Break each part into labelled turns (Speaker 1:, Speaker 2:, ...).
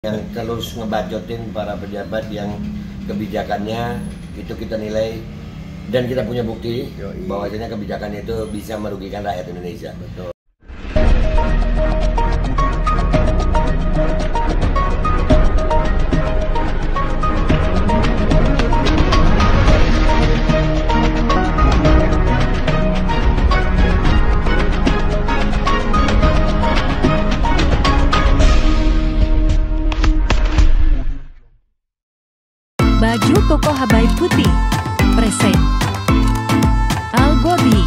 Speaker 1: yang terus ngebacotin para pejabat yang kebijakannya itu kita nilai dan kita punya bukti bahwasanya kebijakannya itu bisa merugikan rakyat Indonesia.
Speaker 2: Betul.
Speaker 3: Baju koko Habaib putih, present Algobi.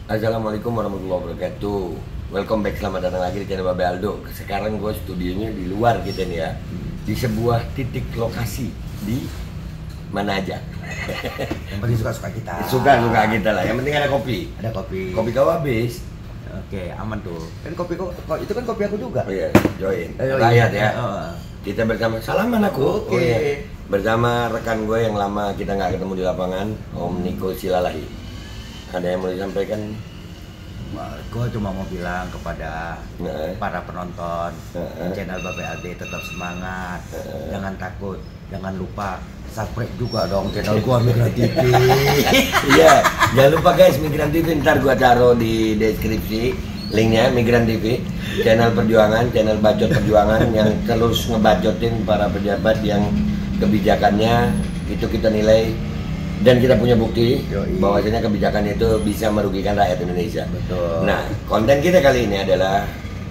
Speaker 1: Assalamualaikum warahmatullahi wabarakatuh. Welcome back, selamat datang lagi di channel Babe Aldo. Sekarang gue studionya di luar kita nih ya, di sebuah titik lokasi di mana aja.
Speaker 2: Yang penting suka-suka kita.
Speaker 1: Suka-suka kita lah. Yang penting ada kopi.
Speaker 2: Ada kopi.
Speaker 1: Kopi kau habis.
Speaker 2: Oke, aman tuh. Kan kopi kok itu kan kopi aku juga.
Speaker 1: Oh iya, join.
Speaker 2: Ayo,
Speaker 1: Rakyat
Speaker 2: iya.
Speaker 1: ya.
Speaker 2: Oh.
Speaker 1: Kita bersama salaman aku.
Speaker 2: Oke.
Speaker 1: Oh, iya. Bersama rekan gue yang lama kita nggak ketemu di lapangan, Om Niko Silalahi. Ada yang mau disampaikan?
Speaker 2: Gue cuma mau bilang kepada para penonton channel Babe Aldo, tetap semangat, jangan takut, jangan lupa subscribe juga dong channel gua Migran TV.
Speaker 1: Iya, jangan lupa guys, Migran TV ntar gua taruh di deskripsi linknya. Migran TV, channel perjuangan, channel bacot perjuangan yang terus ngebacotin para pejabat yang kebijakannya itu kita nilai dan kita punya bukti bahwasanya kebijakannya itu bisa merugikan rakyat Indonesia.
Speaker 2: Betul.
Speaker 1: Nah, konten kita kali ini adalah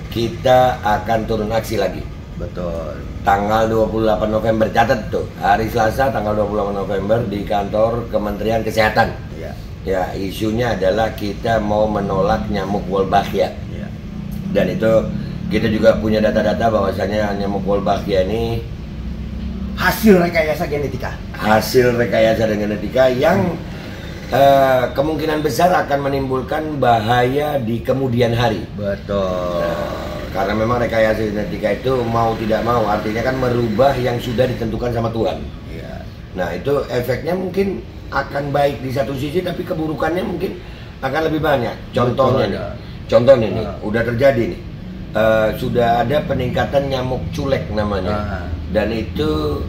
Speaker 1: kita akan turun aksi lagi.
Speaker 2: Betul.
Speaker 1: Tanggal 28 November, catat tuh, hari Selasa tanggal 28 November di kantor Kementerian Kesehatan.
Speaker 2: Iya.
Speaker 1: Ya, isunya adalah kita mau menolak nyamuk Wolbachia.
Speaker 2: Iya.
Speaker 1: Dan itu kita juga punya data-data bahwasanya nyamuk Wolbachia ini
Speaker 2: Hasil rekayasa genetika.
Speaker 1: hasil rekayasa dan genetika yang kemungkinan besar akan menimbulkan bahaya di kemudian hari.
Speaker 2: Betul.
Speaker 1: Karena memang rekayasa genetika itu mau tidak mau artinya kan merubah yang sudah ditentukan sama Tuhan.
Speaker 2: Iya.
Speaker 1: Nah, itu efeknya mungkin akan baik di satu sisi, tapi keburukannya mungkin akan lebih banyak. Contohnya nih, udah terjadi nih. Sudah ada peningkatan nyamuk culek namanya. Dan itu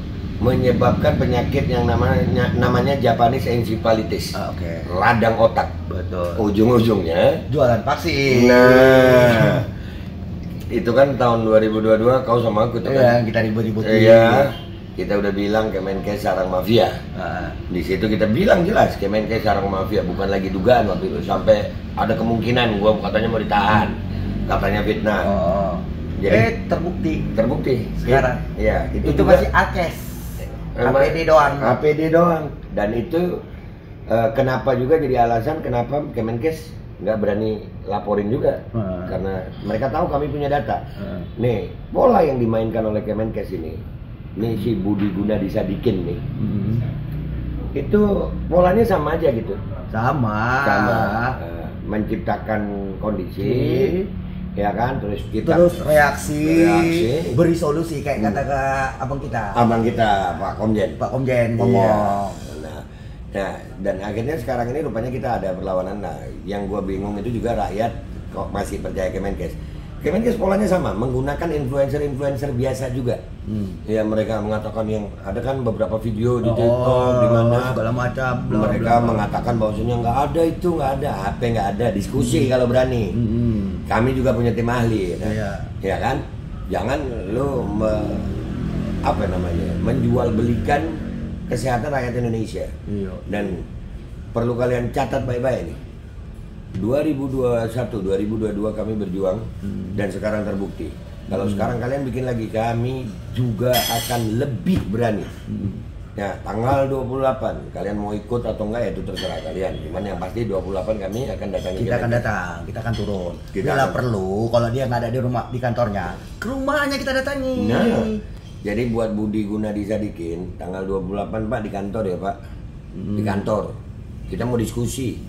Speaker 1: menyebabkan penyakit yang namanya Japanese encephalitis.
Speaker 2: Oke.
Speaker 1: Radang otak.
Speaker 2: Betul.
Speaker 1: Ujung-ujungnya
Speaker 2: Jualan vaksin.
Speaker 1: nah, itu kan tahun 2022 kau sama aku tuh kan.
Speaker 2: Iya, kita ribut-ributin.
Speaker 1: Iya, kita udah bilang Kemenkes sarang mafia. Di situ kita bilang jelas Kemenkes sarang mafia, bukan lagi dugaan waktu itu. Sampai ada kemungkinan gua katanya mau ditahan, katanya fitnah. Jadi terbukti
Speaker 2: sekarang.
Speaker 1: Iya,
Speaker 2: Itu
Speaker 1: juga
Speaker 2: masih AKES. APD doang.
Speaker 1: APD doang. Dan itu kenapa juga jadi alasan kenapa Kemenkes nggak berani laporin juga. Karena mereka tahu kami punya data. Nih, pola yang dimainkan oleh Kemenkes ini si Budi Gunadisadikin nih. Itu polanya sama aja gitu.
Speaker 2: Sama.
Speaker 1: Menciptakan kondisi, ya kan, terus
Speaker 2: reaksi, beri solusi kayak
Speaker 1: Hmm.
Speaker 2: kata abang kita
Speaker 1: Pak Komjen
Speaker 2: ngomong.
Speaker 1: Nah, dan akhirnya sekarang ini rupanya kita ada perlawanan. Nah, yang gua bingung itu juga rakyat kok masih percaya Kemenkes. Kemenkes polanya sama, menggunakan influencer biasa juga. Ya, mereka mengatakan yang ada kan beberapa video di TikTok di mana
Speaker 2: segala macam
Speaker 1: mereka mengatakan bahwasanya nggak ada itu, nggak ada, apa nggak ada, diskusi kalau berani. Kami juga punya tim ahli, ya kan? Jangan lo menjual belikan kesehatan rakyat Indonesia. Dan perlu kalian catat baik-baik nih. 2021, 2022 kami berjuang dan sekarang terbukti. Kalau sekarang kalian bikin lagi, kami juga akan lebih berani. Ya, tanggal 28 kalian mau ikut atau enggak ya itu terserah kalian. Cuman yang pasti 28 kami akan datangi.
Speaker 2: Kita akan datang, kita akan turun.
Speaker 1: Kita
Speaker 2: Bila perlu, kalau dia nggak ada di rumah di kantornya, ke rumahnya kita datangi.
Speaker 1: Nah, Jadi buat Budi Gunadi Sadikin tanggal 28 Pak di kantor ya Pak. Di kantor. Kita mau diskusi.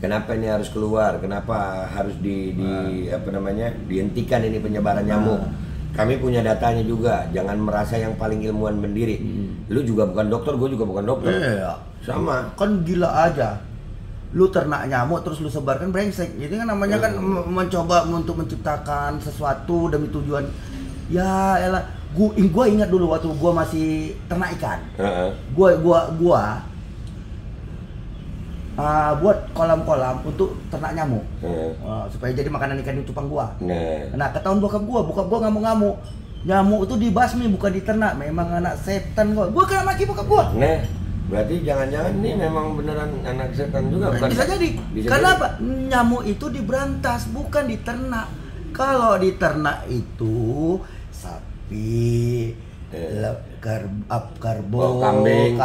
Speaker 1: Kenapa ini harus keluar? Kenapa harus dihentikan ini penyebaran nyamuk? Kami punya datanya juga. Jangan merasa yang paling ilmuwan berdiri. Lu juga bukan dokter, gue juga bukan dokter.
Speaker 2: Iya.
Speaker 1: Sama.
Speaker 2: Kan gila aja. Lu ternak nyamuk terus lu sebarkan, brengsek. Jadi kan namanya kan mencoba untuk menciptakan sesuatu demi tujuan. Ya elah, gua ingat dulu waktu gua masih ternak ikan. Gua buat kolam-kolam untuk ternak nyamuk. Supaya jadi makanan ikan di cupang gua. Nah, ketahuan bokap gua ngamuk-ngamuk. Nyamuk itu dibasmi bukan diternak, memang anak setan gua. Gua kena maki bokap gua.
Speaker 1: Nah, berarti jangan-jangan ini memang beneran anak setan juga bukan?
Speaker 2: Bisa jadi. Kenapa? Nyamuk itu diberantas, bukan diternak. Kalau diternak itu sapi, karbo,
Speaker 1: kambing,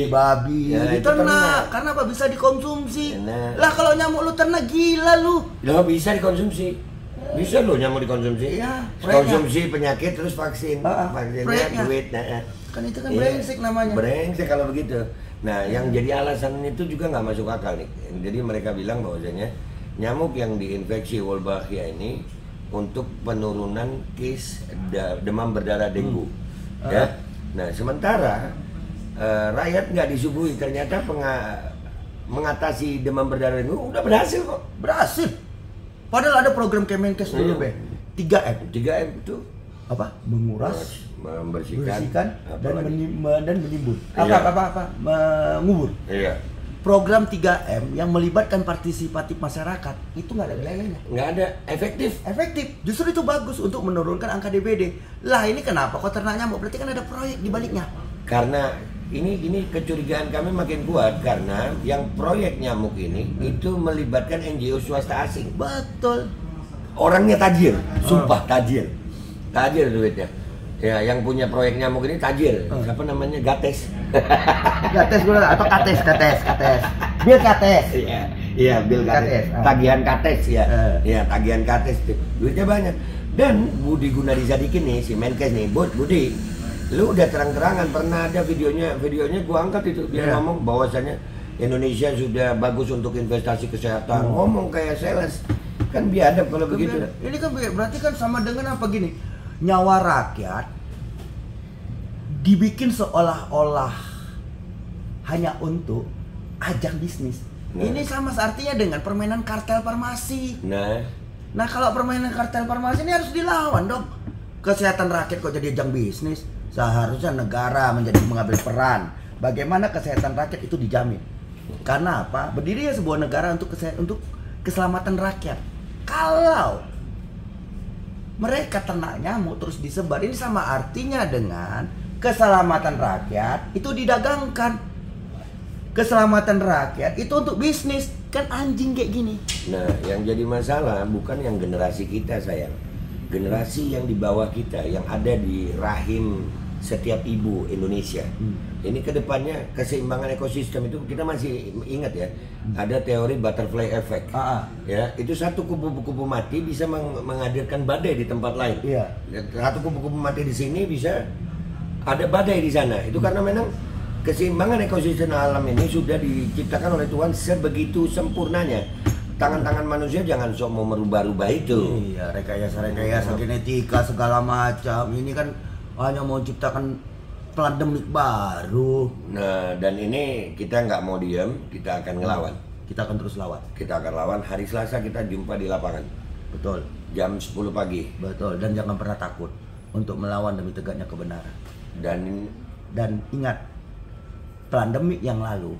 Speaker 2: babi,
Speaker 1: ya,
Speaker 2: diternak. Karena apa? Bisa dikonsumsi. Lah kalau nyamuk lu ternak, gila lu.
Speaker 1: Lo bisa dikonsumsi. Bisa lo nyamuk dikonsumsi.
Speaker 2: Iya,
Speaker 1: konsumsi penyakit terus vaksin. Vaksinnya duit.
Speaker 2: Kan itu kan brengsek namanya.
Speaker 1: Brengsek kalau begitu. Nah, yang jadi alasan itu juga nggak masuk akal nih. Jadi mereka bilang bahwasanya nyamuk yang diinfeksi Wolbachia ini untuk penurunan case demam berdarah dengue. Ya. Nah, sementara rakyat nggak disuguhi ternyata mengatasi demam berdarah dengue udah berhasil kok.
Speaker 2: Berhasil. Padahal ada program Kemenkes dulu, Be. 3M.
Speaker 1: 3M itu
Speaker 2: apa? Menguras,
Speaker 1: membersihkan
Speaker 2: dan menimbun. Mengubur.
Speaker 1: Iya.
Speaker 2: Program 3M yang melibatkan partisipatif masyarakat itu nggak ada nilainya.
Speaker 1: Nggak ada efektif.
Speaker 2: Justru itu bagus untuk menurunkan angka DBD. Lah ini kenapa kok ternak nyamuk? Berarti kan ada proyek di baliknya.
Speaker 1: Karena ini kecurigaan kami makin kuat karena yang proyek nyamuk ini itu melibatkan NGO swasta asing.
Speaker 2: Betul.
Speaker 1: Orangnya tajir, sumpah tajir duitnya. Ya, yang punya proyek nyamuk ini tajir. Siapa namanya? Gates.
Speaker 2: Gates gue atau Kates. Bill Gates.
Speaker 1: Iya, Bill Gates. Tagihan Gates ya. Iya, tagihan Gates. Duitnya banyak. Dan Budi Gunadi Sadikin nih, si Menkes nih, Budi, lu udah terang-terangan pernah ada videonya gua angkat itu dia ngomong bahwasannya Indonesia sudah bagus untuk investasi kesehatan. Ngomong kayak sales. Kan biadab kalau begitu.
Speaker 2: Ini kan berarti kan sama dengan apa gini? Nyawa rakyat dibikin seolah-olah hanya untuk ajang bisnis. Ini sama artinya dengan permainan kartel farmasi. Nah kalau permainan kartel farmasi ini harus dilawan dong. Kesehatan rakyat kok jadi ajang bisnis. Seharusnya negara mengambil peran. Bagaimana kesehatan rakyat itu dijamin? Karena apa? Berdiri ya sebuah negara untuk keselamatan rakyat. Kalau mereka ternak nyamuk terus disebar, ini sama artinya dengan keselamatan rakyat itu didagangkan. Keselamatan rakyat itu untuk bisnis. Kan anjing kayak gini.
Speaker 1: Nah, yang jadi masalah bukan yang generasi kita sayang. Generasi yang di bawah kita, yang ada di rahim setiap ibu Indonesia. Ini kedepannya keseimbangan ekosistem itu kita masih ingat ya. Ada teori butterfly effect. Ya, itu satu kupu-kupu mati bisa menghadirkan badai di tempat lain. Satu kupu-kupu mati di sini bisa ada badai di sana. Itu karena memang keseimbangan ekosistem alam ini sudah diciptakan oleh Tuhan sebegitu sempurnanya. Tangan-tangan manusia jangan sok mau merubah-rubah itu.
Speaker 2: Iya, rekayasa genetika segala macam. Ini kan hanya mau ciptakan pandemik baru.
Speaker 1: Nah, dan ini kita nggak mau diam, kita akan ngelawan.
Speaker 2: Kita akan terus lawan.
Speaker 1: Kita akan lawan. Hari Selasa kita jumpa di lapangan.
Speaker 2: Betul.
Speaker 1: Jam 10 pagi.
Speaker 2: Betul. Dan jangan pernah takut untuk melawan demi tegaknya kebenaran. Dan ingat, pandemik yang lalu,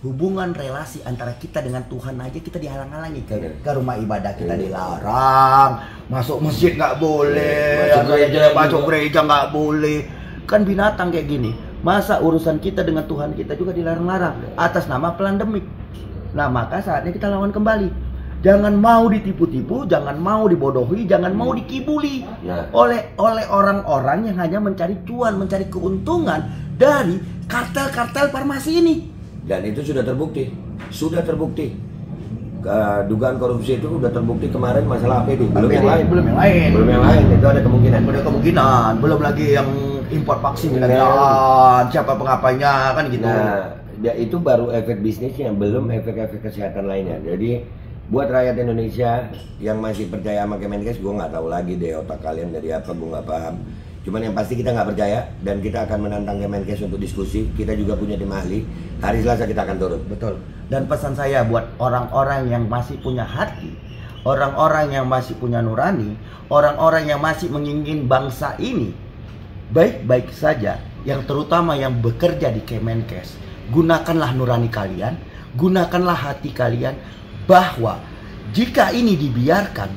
Speaker 2: hubungan relasi antara kita dengan Tuhan aja kita dihalang-halangi. Ke rumah ibadah kita dilarang, masuk masjid nggak boleh, masuk gereja nggak boleh. Kan binatang kayak gini. Masa urusan kita dengan Tuhan kita juga dilarang-larang atas nama pandemik. Nah, maka saatnya kita lawan kembali. Jangan mau ditipu-tipu, jangan mau dibodohi, jangan mau dikibuli oleh orang-orang yang hanya mencari cuan, mencari keuntungan dari kartel-kartel farmasi ini.
Speaker 1: Dan itu sudah terbukti. dugaan korupsi itu udah terbukti kemarin masalah APD, belum yang lain.
Speaker 2: Belum yang lain.
Speaker 1: Belum yang lain, itu ada kemungkinan.
Speaker 2: Ada kemungkinan, belum lagi yang impor vaksin dan siapa pengapainya kan gitu.
Speaker 1: Nah, ya itu baru efek bisnisnya, belum efek-efek kesehatan lainnya. Jadi buat rakyat Indonesia yang masih percaya sama Kemenkes, gue nggak tahu lagi deh otak kalian dari apa, gue nggak paham. Cuman yang pasti kita nggak percaya dan kita akan menantang Kemenkes untuk diskusi. Kita juga punya tim ahli. Hari Selasa kita akan turun.
Speaker 2: Betul. Dan pesan saya buat orang-orang yang masih punya hati, orang-orang yang masih punya nurani, orang-orang yang masih menginginkan bangsa ini baik-baik saja, yang terutama yang bekerja di Kemenkes, gunakanlah nurani kalian, gunakanlah hati kalian, bahwa jika ini dibiarkan,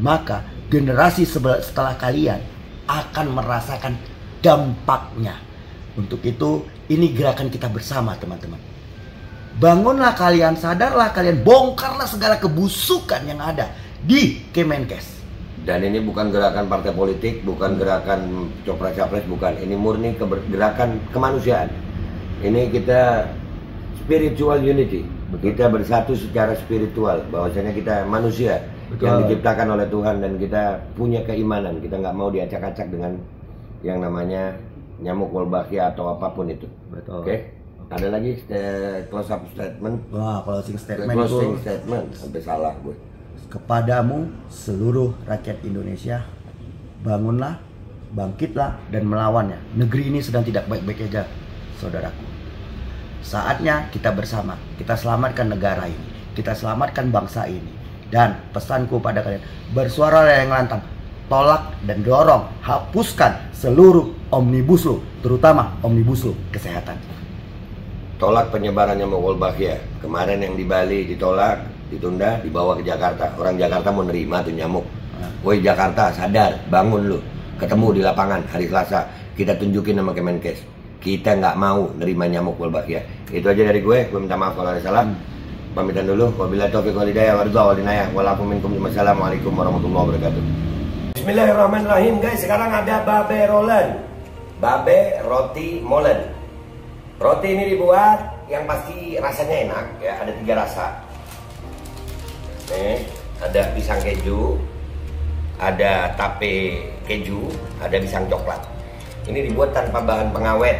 Speaker 2: maka generasi setelah kalian akan merasakan dampaknya. Untuk itu, ini gerakan kita bersama, teman-teman. Bangunlah kalian, sadarlah kalian, bongkarlah segala kebusukan yang ada di Kemenkes.
Speaker 1: Dan ini bukan gerakan partai politik, bukan gerakan copres-capres, bukan. Ini murni gerakan kemanusiaan. Ini kita spiritual unity. Kita bersatu secara spiritual, bahwasanya kita manusia. Betul. Yang diciptakan oleh Tuhan dan kita punya keimanan. Kita nggak mau diacak-acak dengan yang namanya nyamuk Wolbachia atau apapun itu.
Speaker 2: Betul.
Speaker 1: Oke. Ada lagi close up statement.
Speaker 2: Wah, closing statement.
Speaker 1: Closing statement. Sampai salah gue.
Speaker 2: Kepadamu seluruh rakyat Indonesia, bangunlah, bangkitlah dan melawannya. Negeri ini sedang tidak baik-baik aja, saudaraku. Saatnya kita bersama, kita selamatkan negara ini, kita selamatkan bangsa ini. Dan pesanku pada kalian, bersuara yang lantang, tolak dan dorong, hapuskan seluruh omnibus law, terutama omnibus law kesehatan.
Speaker 1: Tolak penyebaran nyamuk Wolbachia. Kemarin yang di Bali ditolak, ditunda, dibawa ke Jakarta. Orang Jakarta mau nerima tuh nyamuk. Woi Jakarta, sadar, bangun lu. Ketemu di lapangan hari Selasa, kita tunjukin nama Kemenkes. Kita nggak mau nerima nyamuk Wolbachia. Itu aja dari gue minta maaf kalau ada salah. Pamitan dulu. Wabillahi taufiq wal hidayah wal inayah. Wassalamualaikum warahmatullahi wabarakatuh. Bismillahirrahmanirrahim guys. Sekarang ada babe rolen. Babe roti molen. Roti ini dibuat yang pasti rasanya enak ya. Ada 3 rasa. Nih, ada pisang keju, ada tape keju, ada pisang coklat. Ini dibuat tanpa bahan pengawet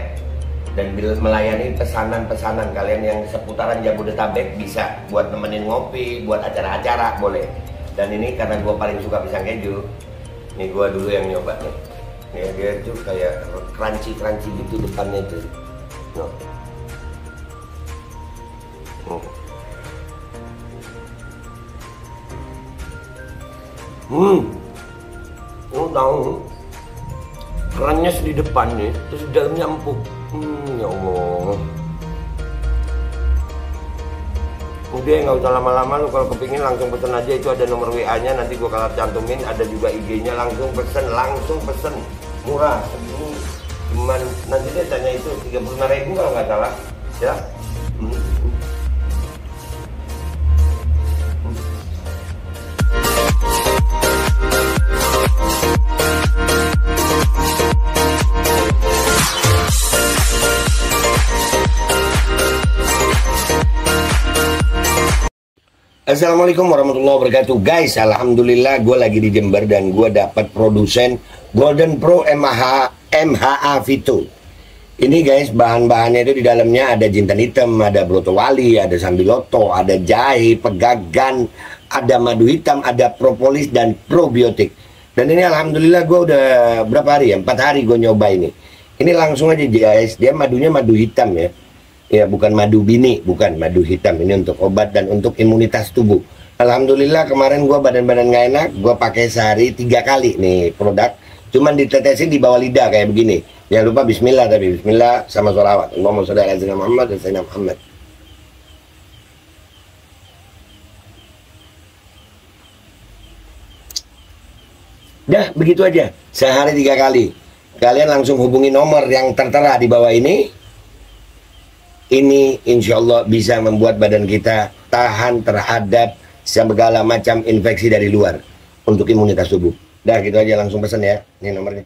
Speaker 1: dan melayani pesanan-pesanan kalian yang seputaran Jabodetabek. Bisa buat nemenin ngopi, buat acara-acara boleh. Dan ini karena gue paling suka pisang keju, nih gue dulu yang nyoba nih. Nih dia tuh kayak crunchy gitu depannya tuh. No. Lu tahu kerannya di depan nih, terus di dalamnya empuk. Ya Allah. Udah nggak usah lama-lama, lu kalau kepingin langsung pesen aja, itu ada nomor WA-nya, nanti gua kalau cantumin, ada juga IG-nya, langsung pesen, murah. Segini cuman nanti dia tanya itu 35.000 kalau nggak salah, ya. Assalamualaikum warahmatullahi wabarakatuh. Guys, alhamdulillah gue lagi di Jember dan gue dapat produsen Golden Pro MHA Vito. Ini guys, bahan-bahannya itu di dalamnya ada jintan hitam, ada broto wali, ada sambiloto, ada jahe, pegagan, ada madu hitam, ada propolis dan probiotik. Dan ini alhamdulillah gue udah berapa hari ya? 4 hari gue nyoba ini. Ini langsung aja guys, dia madunya madu hitam ya. Ya bukan madu bini, bukan madu hitam. Ini untuk obat dan untuk imunitas tubuh. Alhamdulillah kemarin gue badan-badan gak enak, gue pakai sehari 3 kali nih produk. Cuman ditetesin di bawah lidah kayak begini. Jangan lupa bismillah, tapi bismillah sama sholawat. Allahumma sholli ala sayyidina Muhammad dan sayyidina Muhammad. Dah begitu aja, sehari 3 kali. Kalian langsung hubungi nomor yang tertera di bawah ini. Ini insya Allah bisa membuat badan kita tahan terhadap segala macam infeksi dari luar untuk imunitas tubuh. Dah gitu aja, langsung pesan ya. Ini nomornya.